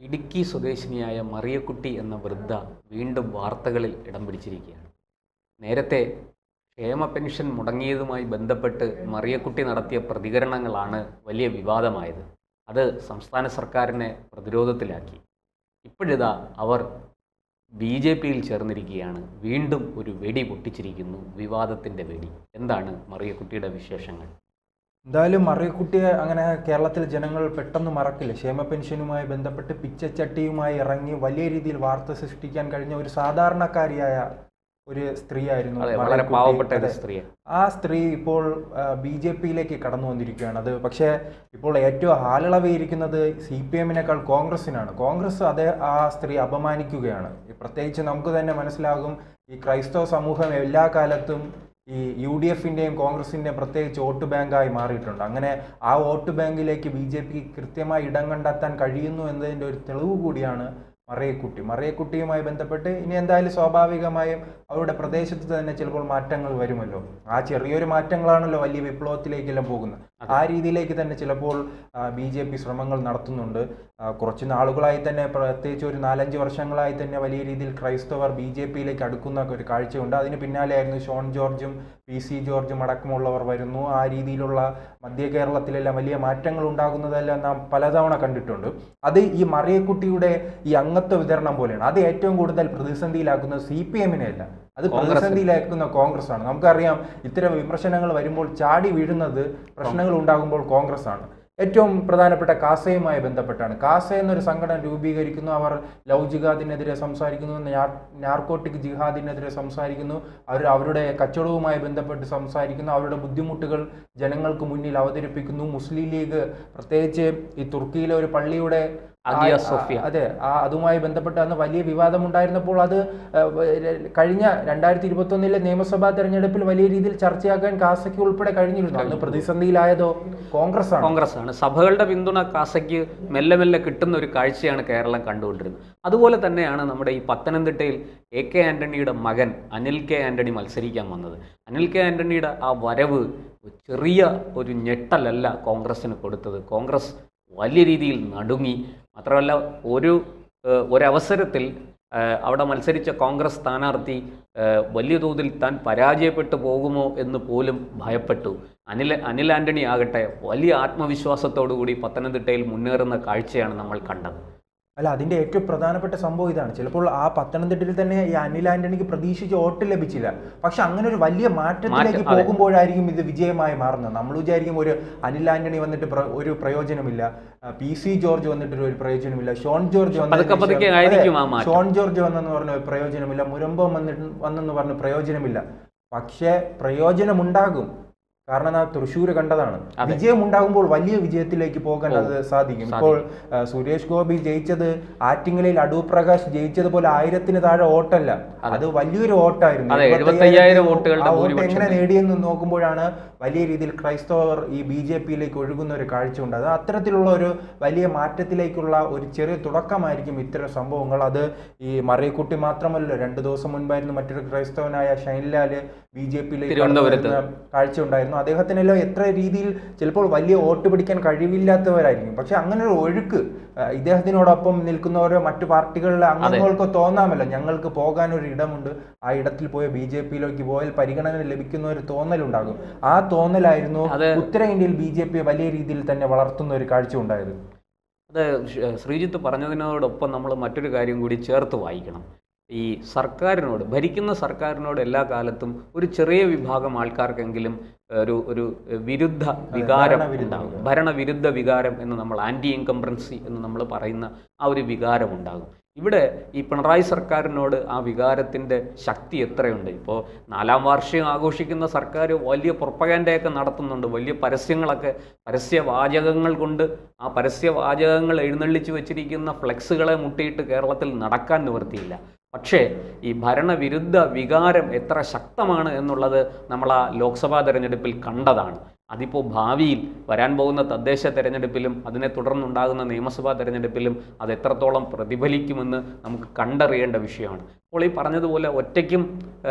ഇടുക്കി സ്വദേശിനിയായ മറിയക്കുട്ടി എന്ന വൃദ്ധ വീണ്ടും വാർത്തകളിൽ ഇടം പിടിച്ചിരിക്കുകയാണ്. നേരത്തെ ക്ഷേമ പെൻഷൻ മുടങ്ങിയതുമായി ബന്ധപ്പെട്ട് മറിയക്കുട്ടി നടത്തിയ പ്രതികരണങ്ങളാണ് വലിയ വിവാദമായത്. അത് സംസ്ഥാന സർക്കാരിനെ പ്രതിരോധത്തിലാക്കി. ഇപ്പോഴിതാ അവർ BJPയിൽ ചേർന്നിരിക്കുകയാണ്. വീണ്ടും ഒരു വെടി പൊട്ടിച്ചിരിക്കുന്നു, വിവാദത്തിൻ്റെ വെടി. എന്താണ് മറിയക്കുട്ടിയുടെ വിശേഷങ്ങൾ? എന്തായാലും മറിയക്കുട്ടിയെ അങ്ങനെ കേരളത്തിലെ ജനങ്ങൾ പെട്ടെന്ന് മറക്കില്ല. ക്ഷേമ പെൻഷനുമായി ബന്ധപ്പെട്ട് പിച്ചച്ചട്ടിയുമായി ഇറങ്ങി വലിയ രീതിയിൽ വാർത്ത സൃഷ്ടിക്കാൻ കഴിഞ്ഞ ഒരു സാധാരണക്കാരിയായ ഒരു സ്ത്രീയായിരുന്നു വളരെ പാവപ്പെട്ട ഒരു സ്ത്രീ. ആ സ്ത്രീ ഇപ്പോൾ BJPയിലേക്ക് കടന്നു വന്നിരിക്കുകയാണ്. അത് പക്ഷേ ഇപ്പോൾ ഏറ്റവും ആളിളവിയിരിക്കുന്നത് CPMനേക്കാൾ കോൺഗ്രസിനാണ്. കോൺഗ്രസ് ആ സ്ത്രീ അപമാനിക്കുകയാണ്. പ്രത്യേകിച്ച് നമുക്ക് തന്നെ മനസ്സിലാകും, ഈ ക്രൈസ്തവ സമൂഹം എല്ലാ കാലത്തും ഈ UDFന്റെയും കോൺഗ്രസിന്റെയും പ്രത്യേകിച്ച് വോട്ട് ബാങ്കായി മാറിയിട്ടുണ്ട്. അങ്ങനെ ആ വോട്ട് ബാങ്കിലേക്ക് BJP കൃത്യമായി ഇടം കണ്ടെത്താൻ കഴിയുന്നു എന്നതിൻ്റെ ഒരു തെളിവ് കൂടിയാണ് മറിയക്കുട്ടിയുമായി ബന്ധപ്പെട്ട്. ഇനി എന്തായാലും സ്വാഭാവികമായും അവരുടെ പ്രദേശത്ത് തന്നെ ചിലപ്പോൾ മാറ്റങ്ങൾ വരുമല്ലോ. ആ ചെറിയൊരു മാറ്റങ്ങളാണല്ലോ വലിയ വിപ്ലവത്തിലേക്കെല്ലാം പോകുന്നത്. ആ രീതിയിലേക്ക് തന്നെ ചിലപ്പോൾ BJP ശ്രമങ്ങൾ നടത്തുന്നുണ്ട്. കുറച്ച് നാളുകളായി തന്നെ, പ്രത്യേകിച്ച് ഒരു 4-5 വർഷങ്ങളായി തന്നെ വലിയ രീതിയിൽ ക്രൈസ്തവർ BJPയിലേക്ക് അടുക്കുന്ന ഒരു കാഴ്ചയുണ്ട്. അതിന് പിന്നാലെയായിരുന്നു ഷോൺ ജോർജും PC ജോർജും അടക്കമുള്ളവർ വരുന്നു. ആ രീതിയിലുള്ള മധ്യ കേരളത്തിലെല്ലാം വലിയ മാറ്റങ്ങൾ ഉണ്ടാകുന്നതെല്ലാം നാം പലതവണ കണ്ടിട്ടുണ്ട്. അത് ഈ മറിയക്കുട്ടിയുടെ ഈ അംഗത്വ വിതരണം പോലെയാണ്. അത് ഏറ്റവും കൂടുതൽ പ്രതിസന്ധിയിലാക്കുന്നത് CPMനെ അല്ല, അത് പ്രതിസന്ധിയിലാക്കുന്ന കോൺഗ്രസ് ആണ്. നമുക്കറിയാം, ഇത്തരം വിമർശനങ്ങൾ വരുമ്പോൾ ചാടി വീഴുന്നത്, പ്രശ്നങ്ങൾ ഉണ്ടാകുമ്പോൾ കോൺഗ്രസ് ആണ്. ഏറ്റവും പ്രധാനപ്പെട്ട കാസയുമായി ബന്ധപ്പെട്ടാണ്. കാസ എന്നൊരു സംഘടന രൂപീകരിക്കുന്നു. അവർ ലവ് ജിഹാദിനെതിരെ സംസാരിക്കുന്നു, നാർക്കോട്ടിക് ജിഹാദിനെതിരെ സംസാരിക്കുന്നു, അവരുടെ കച്ചവടവുമായി ബന്ധപ്പെട്ട് സംസാരിക്കുന്നു, അവരുടെ ബുദ്ധിമുട്ടുകൾ ജനങ്ങൾക്ക് മുന്നിൽ അവതരിപ്പിക്കുന്നു. മുസ്ലിം ലീഗ് പ്രത്യേകിച്ച് ഈ തുർക്കിയിലെ ഒരു പള്ളിയുടെ അതുമായി ബന്ധപ്പെട്ട് അന്ന് വലിയ വിവാദമുണ്ടായിരുന്നപ്പോൾ അത് കഴിഞ്ഞ 2021 നിയമസഭാ തെരഞ്ഞെടുപ്പിൽ വലിയ രീതിയിൽ ചർച്ചയാക്കാൻ കാസയ്ക്ക് ഉൾപ്പെടെ കഴിഞ്ഞിരുന്നു. അന്ന് പ്രതിസന്ധിയിലായതോ കോൺഗ്രസ് ആണ്. സഭകളുടെ പിന്തുണ കാസയ്ക്ക് മെല്ലെ മെല്ലെ കിട്ടുന്ന ഒരു കാഴ്ചയാണ് കേരളം കണ്ടുകൊണ്ടിരുന്നത്. അതുപോലെ തന്നെയാണ് നമ്മുടെ ഈ പത്തനംതിട്ടയിൽ AK ആന്റണിയുടെ മകൻ അനിൽ K ആന്റണി മത്സരിക്കാൻ വന്നത്. അനിൽ K ആന്റണിയുടെ ആ വരവ് ചെറിയ ഒരു ഞെട്ടലല്ല കോൺഗ്രസിന് കൊടുത്തത്. കോൺഗ്രസ് വലിയ രീതിയിൽ നടുങ്ങി. മാത്രമല്ല, ഒരവസരത്തിൽ അവിടെ മത്സരിച്ച കോൺഗ്രസ് സ്ഥാനാർത്ഥി വലിയ തോതിൽ താൻ പരാജയപ്പെട്ടു പോകുമോ എന്ന് പോലും ഭയപ്പെട്ടു. അനിൽ ആന്റണി ആകട്ടെ വലിയ ആത്മവിശ്വാസത്തോടു കൂടി പത്തനംതിട്ടയിൽ മുന്നേറുന്ന കാഴ്ചയാണ് നമ്മൾ കണ്ടത്. അല്ല, അതിൻ്റെ ഏറ്റവും പ്രധാനപ്പെട്ട സംഭവം ഇതാണ്. ചിലപ്പോൾ ആ പത്തനംതിട്ടയിൽ തന്നെ ഈ അനിൽ ആന്റണിക്ക് പ്രതീക്ഷിച്ച വോട്ട് ലഭിച്ചില്ല. പക്ഷെ അങ്ങനെ ഒരു വലിയ മാറ്റത്തിലേക്ക് പോകുമ്പോഴായിരിക്കും ഇത് വിജയമായി മാറുന്നത്. നമ്മൾ വിചാരിക്കും ഒരു അനിൽ ആന്റണി വന്നിട്ട് ഒരു പ്രയോജനമില്ല, PC ജോർജ് വന്നിട്ട് ഒരു പ്രയോജനമില്ല, ഷോൺ ജോർജ് വന്നെന്ന് പറഞ്ഞ പ്രയോജനമില്ല, മുരമ്പം വന്നെന്ന് പറഞ്ഞ പ്രയോജനമില്ല. പക്ഷേ പ്രയോജനമുണ്ടാകും. കാരണം ആ തൃശ്ശൂർ കണ്ടതാണ്. വിജയം ഉണ്ടാകുമ്പോൾ വലിയ വിജയത്തിലേക്ക് പോകാൻ അത് സാധിക്കും. ഇപ്പോൾ സുരേഷ് ഗോപി ജയിച്ചത് ആറ്റിങ്ങലിൽ അടൂർ പ്രകാശ് ജയിച്ചതുപോലെ 1000-ന് താഴെ വോട്ടല്ല, അത് വലിയൊരു വോട്ടായിരുന്നു. ആ വോട്ട് എങ്ങനെ നേടിയെന്ന് നോക്കുമ്പോഴാണ് വലിയ രീതിയിൽ ക്രൈസ്തവർ ഈ BJPയിലേക്ക് ഒഴുകുന്ന ഒരു കാഴ്ച ഉണ്ട്. അത് അത്തരത്തിലുള്ള ഒരു വലിയ മാറ്റത്തിലേക്കുള്ള ഒരു ചെറിയ തുടക്കമായിരിക്കും ഇത്തരം സംഭവങ്ങൾ. അത് ഈ മറിയക്കുട്ടി മാത്രമല്ല, 2 ദിവസം മുൻപായിരുന്നു മറ്റൊരു ക്രൈസ്തവനായ ഷൈൻലാൽ BJPയിലേക്ക് കാഴ്ച ഉണ്ടായിരുന്നു. അദ്ദേഹത്തിനെല്ലാം എത്ര രീതിയിൽ ചിലപ്പോൾ വലിയ വോട്ട് പിടിക്കാൻ കഴിവില്ലാത്തവരായിരിക്കും. പക്ഷെ അങ്ങനെ ഒരു ഒഴുക്ക് ഇദ്ദേഹത്തിനോടൊപ്പം നിൽക്കുന്നവരോ മറ്റു പാർട്ടികളിലെ അംഗങ്ങൾക്കോ തോന്നാമല്ലോ, ഞങ്ങൾക്ക് പോകാനൊരു ഇടമുണ്ട്, ആ ഇടത്തിൽ പോയ BJPയിലേക്ക് പോയാൽ പരിഗണന ലഭിക്കുന്ന ഒരു തോന്നലുണ്ടാകും. ആ തോന്നലായിരുന്നു ഉത്തരേന്ത്യയിൽ BJP വലിയ രീതിയിൽ തന്നെ വളർത്തുന്ന ഒരു കാഴ്ച ഉണ്ടായത്. അത് ശ്രീജിത്ത് പറഞ്ഞതിനോടൊപ്പം നമ്മൾ മറ്റൊരു കാര്യം കൂടി ചേർത്ത് വായിക്കണം. ഈ സർക്കാരിനോട്, ഭരിക്കുന്ന സർക്കാരിനോട് എല്ലാ കാലത്തും ഒരു ചെറിയ വിഭാഗം ആൾക്കാർക്കെങ്കിലും ഒരു വിരുദ്ധ വികാരം ഉണ്ടാകും. ഭരണവിരുദ്ധ വികാരം എന്ന് നമ്മൾ ആൻറ്റി ഇൻകംബ്രൻസി എന്ന് നമ്മൾ പറയുന്ന ആ ഒരു വികാരം ഉണ്ടാകും. ഇവിടെ ഈ പിണറായി സർക്കാരിനോട് ആ വികാരത്തിൻ്റെ ശക്തി എത്രയുണ്ട്. ഇപ്പോൾ 4ാം വാർഷികം ആഘോഷിക്കുന്ന സർക്കാർ വലിയ പ്രൊപ്പഗൻഡയൊക്കെ നടത്തുന്നുണ്ട്. വലിയ പരസ്യവാചകങ്ങൾ കൊണ്ട് ആ പരസ്യവാചകങ്ങൾ എഴുന്നള്ളിച്ച് വെച്ചിരിക്കുന്ന ഫ്ലെക്സുകളെ മുട്ടിയിട്ട് കേരളത്തിൽ നടക്കാൻ നിവൃത്തിയില്ല. പക്ഷേ ഈ ഭരണവിരുദ്ധ വികാരം എത്ര ശക്തമാണ് എന്നുള്ളത് നമ്മൾ ആ ലോക്സഭാ തെരഞ്ഞെടുപ്പിൽ കണ്ടതാണ്. അതിപ്പോൾ ഭാവിയിൽ വരാൻ പോകുന്ന തദ്ദേശ തെരഞ്ഞെടുപ്പിലും അതിനെ തുടർന്നുണ്ടാകുന്ന നിയമസഭാ തെരഞ്ഞെടുപ്പിലും അത് എത്രത്തോളം പ്രതിഫലിക്കുമെന്ന് നമുക്ക് കണ്ടറിയേണ്ട വിഷയമാണ്. അപ്പോൾ ഈ പറഞ്ഞതുപോലെ ഒറ്റയ്ക്കും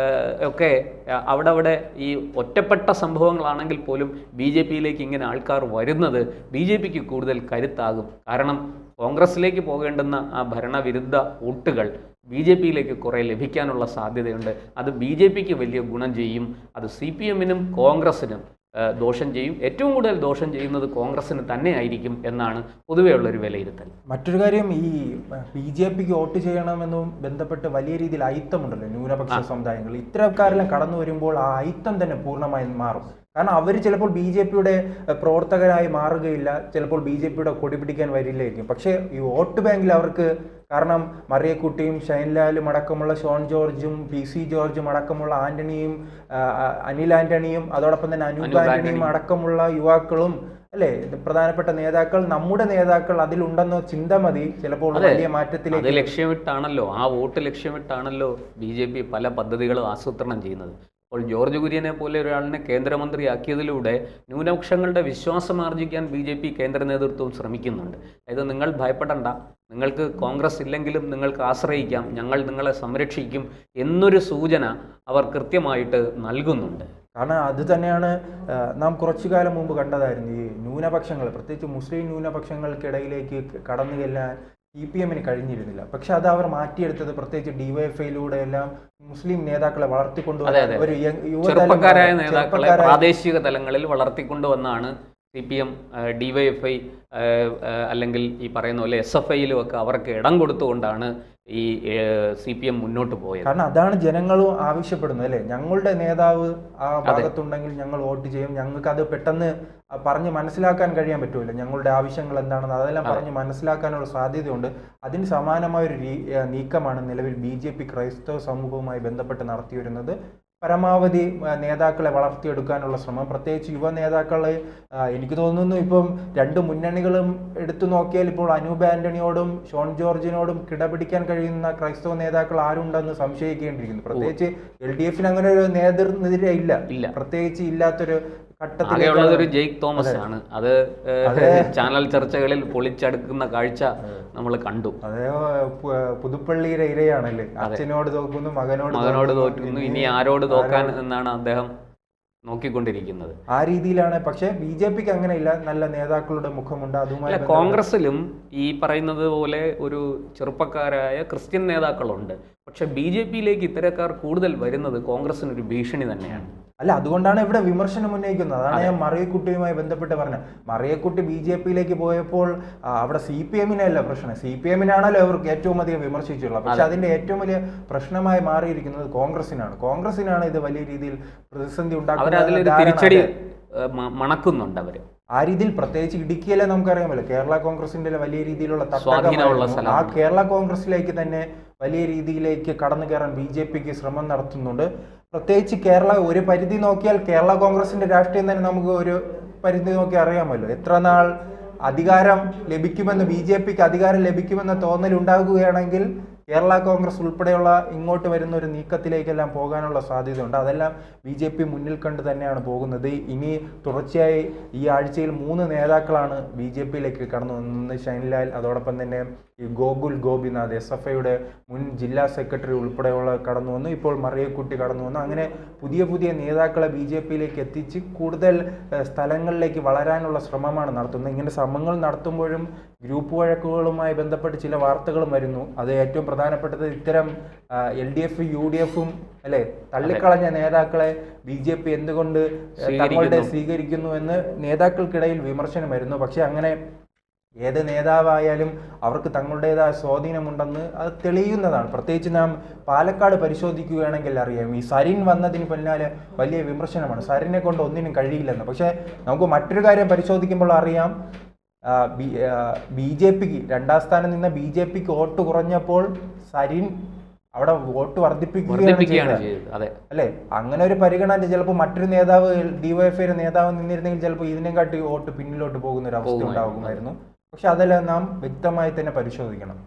ഒക്കെ അവിടെ ഈ ഒറ്റപ്പെട്ട സംഭവങ്ങളാണെങ്കിൽ പോലും ബി ജെ പിയിലേക്ക് ഇങ്ങനെ ആൾക്കാർ വരുന്നത് ബി ജെ പിക്ക് കൂടുതൽ കരുത്താകും. കാരണം കോൺഗ്രസിലേക്ക് പോകേണ്ടുന്ന ആ ഭരണവിരുദ്ധ വോട്ടുകൾ ബി ജെ പിയിലേക്ക് കുറേ ലഭിക്കാനുള്ള സാധ്യതയുണ്ട്. അത് ബി ജെ പിക്ക് വലിയ ഗുണം ചെയ്യും. അത് സി പി എമ്മിനും കോൺഗ്രസിനും ദോഷം ചെയ്യും. ഏറ്റവും കൂടുതൽ ദോഷം ചെയ്യുന്നത് കോൺഗ്രസിന് തന്നെ ആയിരിക്കും എന്നാണ് പൊതുവെയുള്ളൊരു വിലയിരുത്തൽ. മറ്റൊരു കാര്യം, ഈ ബി ജെ പിക്ക് വോട്ട് ചെയ്യണമെന്നും ബന്ധപ്പെട്ട് വലിയ രീതിയിൽ അയിത്തമുണ്ടല്ലോ ന്യൂനപക്ഷ സമുദായങ്ങൾ. ഇത്തരക്കാരെല്ലാം കടന്നു വരുമ്പോൾ ആ അയിത്തം തന്നെ പൂർണ്ണമായി മാറും. കാരണം അവർ ചിലപ്പോൾ ബി ജെ പിയുടെ പ്രവർത്തകരായി മാറുകയില്ല, ചിലപ്പോൾ ബി ജെ പിയുടെ കൊടി പിടിക്കാൻ വരില്ലായിരിക്കും. പക്ഷേ ഈ വോട്ട് ബാങ്കിൽ അവർക്ക്, കാരണം മറിയക്കുട്ടിയും ഷൈൻലാലും അടക്കമുള്ള ഷോൺ ജോർജും പി സി ജോർജും അടക്കമുള്ള ആന്റണിയും അനിൽ ആന്റണിയും അതോടൊപ്പം തന്നെ അനൂപ് ആന്റണിയും അടക്കമുള്ള യുവാക്കളും അല്ലേ പ്രധാനപ്പെട്ട നേതാക്കൾ, നമ്മുടെ നേതാക്കൾ അതിലുണ്ടെന്ന ചിന്ത മതി ചിലപ്പോൾ വലിയ മാറ്റത്തിലേക്ക്. ലക്ഷ്യമിട്ടാണല്ലോ, ആ വോട്ട് ലക്ഷ്യമിട്ടാണല്ലോ ബി ജെ പി പല പദ്ധതികളും ആസൂത്രണം ചെയ്യുന്നത്. അപ്പോൾ ജോർജ് കുര്യനെ പോലെ ഒരാളിനെ കേന്ദ്രമന്ത്രിയാക്കിയതിലൂടെ ന്യൂനപക്ഷങ്ങളുടെ വിശ്വാസം ആർജിക്കാൻ ബി ജെ പി കേന്ദ്ര നേതൃത്വവും ശ്രമിക്കുന്നുണ്ട്. അതായത് നിങ്ങൾ ഭയപ്പെടണ്ട, നിങ്ങൾക്ക് കോൺഗ്രസ് ഇല്ലെങ്കിലും നിങ്ങൾക്ക് ആശ്രയിക്കാം, ഞങ്ങൾ നിങ്ങളെ സംരക്ഷിക്കും എന്നൊരു സൂചന അവർ കൃത്യമായിട്ട് നൽകുന്നുണ്ട്. കാരണം അത് തന്നെയാണ് നാം കുറച്ചു കാലം മുമ്പ് കണ്ടതായിരുന്നു. ഈ ന്യൂനപക്ഷങ്ങൾ, പ്രത്യേകിച്ച് മുസ്ലിം ന്യൂനപക്ഷങ്ങൾക്കിടയിലേക്ക് കടന്നു ചെല്ലാൻ സി പി എമ്മിന് കഴിഞ്ഞിരുന്നില്ല. പക്ഷെ അത് അവർ മാറ്റിയെടുത്തത് പ്രത്യേകിച്ച് ഡിവൈഎഫ്ഐയിലൂടെ എല്ലാം മുസ്ലിം നേതാക്കളെ വളർത്തിക്കൊണ്ടുവന്ന ഒരു ചെറുപ്പക്കാരായ നേതാക്കളെ പ്രാദേശിക തലങ്ങളിൽ വളർത്തിക്കൊണ്ടുവന്നാണ് സി പി എം, ഡിവൈഎഫ്ഐ അല്ലെങ്കിൽ ഈ പറയുന്ന പോലെ SFIയിലും ഒക്കെ അവർക്ക് ഇടം കൊടുത്തുകൊണ്ടാണ് ഈ സി പി എം മുന്നോട്ട് പോയത്. കാരണം അതാണ് ജനങ്ങളും ആവശ്യപ്പെടുന്നത് അല്ലേ. ഞങ്ങളുടെ നേതാവ് ആ ഭാഗത്തുണ്ടെങ്കിൽ ഞങ്ങൾ വോട്ട് ചെയ്യും, ഞങ്ങൾക്ക് അത് പെട്ടെന്ന് പറഞ്ഞ് മനസ്സിലാക്കാൻ കഴിയാൻ പറ്റുമല്ലോ, ഞങ്ങളുടെ ആവശ്യങ്ങൾ എന്താണെന്ന് അതെല്ലാം പറഞ്ഞ് മനസ്സിലാക്കാനുള്ള സാധ്യതയുണ്ട്. അതിന് സമാനമായൊരു നീക്കമാണ് നിലവിൽ ബി ജെ പി ക്രൈസ്തവ സമൂഹവുമായി ബന്ധപ്പെട്ട് നടത്തി വരുന്നത്. പരമാവധി നേതാക്കളെ വളർത്തിയെടുക്കാനുള്ള ശ്രമം, പ്രത്യേകിച്ച് യുവ നേതാക്കളെ. എനിക്ക് തോന്നുന്നു ഇപ്പം രണ്ട് മുന്നണികളും എടുത്തു നോക്കിയാൽ ഇപ്പോൾ അനൂപ് ആന്റണിയോടും ഷോൺ ജോർജിനോടും കിടപിടിക്കാൻ കഴിയുന്ന ക്രൈസ്തവ നേതാക്കൾ ആരുണ്ടെന്ന് സംശയിക്കേണ്ടിയിരിക്കുന്നു. പ്രത്യേകിച്ച് LDFന് അങ്ങനെ ഒരു നേതൃനിര ഇല്ല, പ്രത്യേകിച്ച് ഇല്ലാത്തൊരു ഘട്ടത്തിലുള്ളതൊരു ജെയ്ക്ക് തോമസ് ആണ്. അത് ചാനൽ ചർച്ചകളിൽ പൊളിച്ചെടുക്കുന്ന കാഴ്ച നമ്മൾ കണ്ടു. അതേ പുതുപ്പള്ളിയുടെ ഇരയാണല്ലേ, അച്ഛനോട് തോക്കുന്നു മകനോട് തോറ്റുന്നു, ഇനി ആരോട് തോക്കാൻ എന്നാണ് അദ്ദേഹം നോക്കിക്കൊണ്ടിരിക്കുന്നത്. ആ രീതിയിലാണ്. പക്ഷെ ബി ജെ പിക്ക് അങ്ങനെയില്ല, നല്ല നേതാക്കളുടെ മുഖമുണ്ട്. അതുമായി കോൺഗ്രസിലും ഈ പറയുന്നത് പോലെ ഒരു ചെറുപ്പക്കാരായ ക്രിസ്ത്യൻ നേതാക്കളുണ്ട്. പക്ഷെ ബി ജെ പിയിലേക്ക് ഇത്തരക്കാർ കൂടുതൽ വരുന്നത് കോൺഗ്രസിനൊരു ഭീഷണി തന്നെയാണ്. അല്ല, അതുകൊണ്ടാണ് ഇവിടെ വിമർശനം ഉന്നയിക്കുന്നത്. അതാണ് ഞാൻ മറിയക്കുട്ടിയുമായി ബന്ധപ്പെട്ട് പറഞ്ഞത്. മറിയക്കുട്ടി ബി ജെ പിയിലേക്ക് പോയപ്പോൾ അവിടെ സി പി എമ്മിനല്ല പ്രശ്നം, സി പി എമ്മിനാണല്ലോ അവർക്ക് ഏറ്റവും അധികം വിമർശിച്ചുള്ളത്. പക്ഷെ അതിന്റെ ഏറ്റവും വലിയ പ്രശ്നമായി മാറിയിരിക്കുന്നത് കോൺഗ്രസിനാണ് ഇത് വലിയ രീതിയിൽ പ്രതിസന്ധി ഉണ്ടാക്കുന്നത്. മണക്കുന്നുണ്ട് അവര് ആ രീതിയിൽ. പ്രത്യേകിച്ച് ഇടുക്കിയിലെ നമുക്കറിയാമല്ലോ, കേരള കോൺഗ്രസിന്റെ വലിയ രീതിയിലുള്ള ആ കേരള കോൺഗ്രസിലേക്ക് തന്നെ വലിയ രീതിയിലേക്ക് കടന്നു കയറാൻ ബി ജെ പിക്ക് ശ്രമം നടത്തുന്നുണ്ട്. പ്രത്യേകിച്ച് ഒരു പരിധി നോക്കിയാൽ കേരള കോൺഗ്രസിന്റെ രാഷ്ട്രീയം തന്നെ നമുക്ക് ഒരു പരിധി നോക്കി അറിയാമല്ലോ. എത്ര നാൾ അധികാരം ലഭിക്കുമെന്ന്, ബി ജെ പിക്ക് അധികാരം ലഭിക്കുമെന്ന തോന്നൽ ഉണ്ടാകുകയാണെങ്കിൽ കേരള കോൺഗ്രസ് ഉൾപ്പെടെയുള്ള ഇങ്ങോട്ട് വരുന്ന ഒരു നീക്കത്തിലേക്കെല്ലാം പോകാനുള്ള സാധ്യതയുണ്ട്. അതെല്ലാം ബി ജെ പി മുന്നിൽ കണ്ട് തന്നെയാണ് പോകുന്നത്. ഇനി തുടർച്ചയായി ഈ ആഴ്ചയിൽ 3 നേതാക്കളാണ് ബി ജെ പിയിലേക്ക് കടന്നു വന്നത്. ഷൈൻലാൽ, അതോടൊപ്പം തന്നെ ഈ ഗോകുൽ ഗോപിനാഥ് SFIയുടെ മുൻ ജില്ലാ സെക്രട്ടറി ഉൾപ്പെടെയുള്ള കടന്നു വന്നു. ഇപ്പോൾ മറിയക്കുട്ടി കടന്നു വന്നു. അങ്ങനെ പുതിയ നേതാക്കളെ ബി ജെ പിയിലേക്ക് എത്തിച്ച് കൂടുതൽ സ്ഥലങ്ങളിലേക്ക് വളരാനുള്ള ശ്രമമാണ് നടത്തുന്നത്. ഇങ്ങനെ ശ്രമങ്ങൾ നടത്തുമ്പോഴും ഗ്രൂപ്പ് വഴക്കുകളുമായി ബന്ധപ്പെട്ട് ചില വാർത്തകളും വരുന്നു. അത് ഏറ്റവും പ്രധാനപ്പെട്ടത് ഇത്തരം LDF UDFും അല്ലെ തള്ളിക്കളഞ്ഞ നേതാക്കളെ ബി ജെ പി എന്തുകൊണ്ട് തങ്ങളുടെ സ്വീകരിക്കുന്നു എന്ന് നേതാക്കൾക്കിടയിൽ വിമർശനം വരുന്നു. പക്ഷെ അങ്ങനെ ഏത് നേതാവായാലും അവർക്ക് തങ്ങളുടേതായ സ്വാധീനമുണ്ടെന്ന് അത് തെളിയുന്നതാണ്. പ്രത്യേകിച്ച് നാം പാലക്കാട് പരിശോധിക്കുകയാണെങ്കിൽ അറിയാം, ഈ സരിൻ വന്നതിന് പിന്നാലെ വലിയ വിമർശനമാണ്, സരിനെ കൊണ്ട് ഒന്നിനും കഴിയില്ലെന്ന്. പക്ഷെ നമുക്ക് മറ്റൊരു കാര്യം പരിശോധിക്കുമ്പോൾ അറിയാം, ബി ജെ പിക്ക് 2ാം സ്ഥാനം നിന്ന ബി ജെ പിക്ക് വോട്ട് കുറഞ്ഞപ്പോൾ സരിൻ അവിടെ വോട്ട് വർദ്ധിപ്പിക്കുകയാണ് ചെയ്തത്. അല്ലെ, അങ്ങനെ ഒരു പരിഗണന ചിലപ്പോൾ മറ്റൊരു നേതാവ് ഡിവൈഎഫ്ഐയുടെ നേതാവ് നിന്നിരുന്നെങ്കിൽ ചിലപ്പോൾ ഇതിനെക്കാട്ടി വോട്ട് പിന്നിലോട്ട് പോകുന്ന ഒരു അവസ്ഥ ഉണ്ടാകുമായിരുന്നു. പക്ഷെ അതെല്ലാം നാം വ്യക്തമായി തന്നെ പരിശോധിക്കണം.